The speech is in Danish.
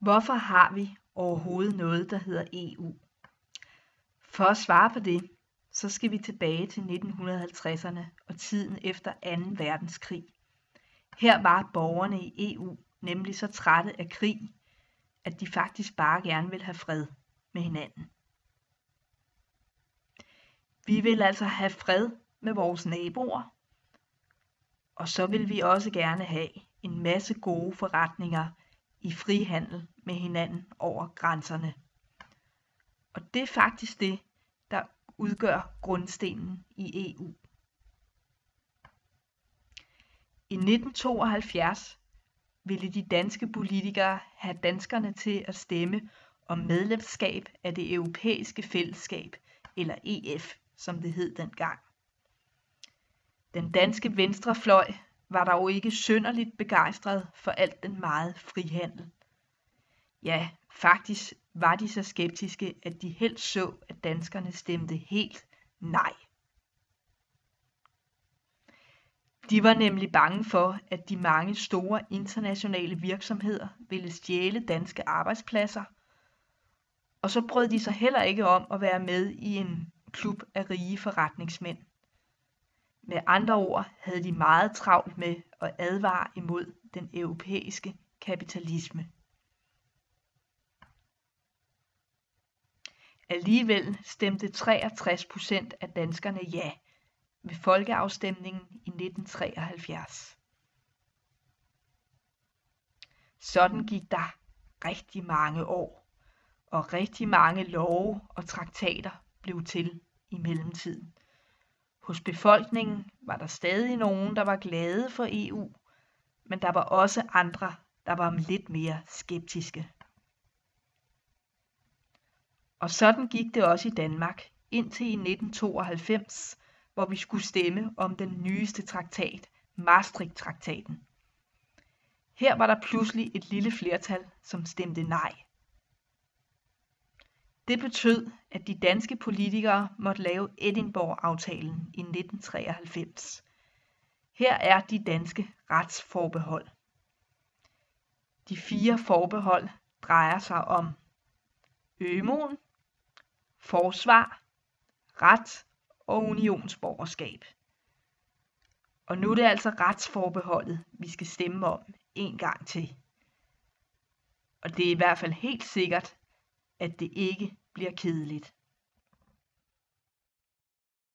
Hvorfor har vi overhovedet noget, der hedder EU? For at svare på det, så skal vi tilbage til 1950'erne og tiden efter 2. verdenskrig. Her var borgerne i EU nemlig så trætte af krig, at de faktisk bare gerne ville have fred med hinanden. Vi vil altså have fred med vores naboer, og så vil vi også gerne have en masse gode forretninger i frihandel med hinanden over grænserne. Og det er faktisk det, der udgør grundstenen i EU. I 1972 ville de danske politikere have danskerne til at stemme om medlemskab af det europæiske fællesskab, eller EF, som det hed dengang. Den danske venstrefløj var dog ikke synderligt begejstret for alt den meget frihandel. Ja, faktisk var de så skeptiske, at de helst så, at danskerne stemte helt nej. De var nemlig bange for, at de mange store internationale virksomheder ville stjæle danske arbejdspladser, og så brød de sig heller ikke om at være med i en klub af rige forretningsmænd. Med andre ord havde de meget travlt med at advare imod den europæiske kapitalisme. Alligevel stemte 63% af danskerne ja ved folkeafstemningen i 1973. Sådan gik der rigtig mange år, og rigtig mange love og traktater blev til i mellemtiden. Hos befolkningen var der stadig nogen, der var glade for EU, men der var også andre, der var lidt mere skeptiske. Og sådan gik det også i Danmark, indtil i 1992, hvor vi skulle stemme om den nyeste traktat, Maastricht-traktaten. Her var der pludselig et lille flertal, som stemte nej. Det betød, at de danske politikere måtte lave Edinburgh-aftalen i 1993. Her er de danske retsforbehold. De 4 forbehold drejer sig om ømuen, forsvar, ret og unionsborgerskab. Og nu er det altså retsforbeholdet, vi skal stemme om en gang til. Og det er i hvert fald helt sikkert, at det ikke bliver kedeligt.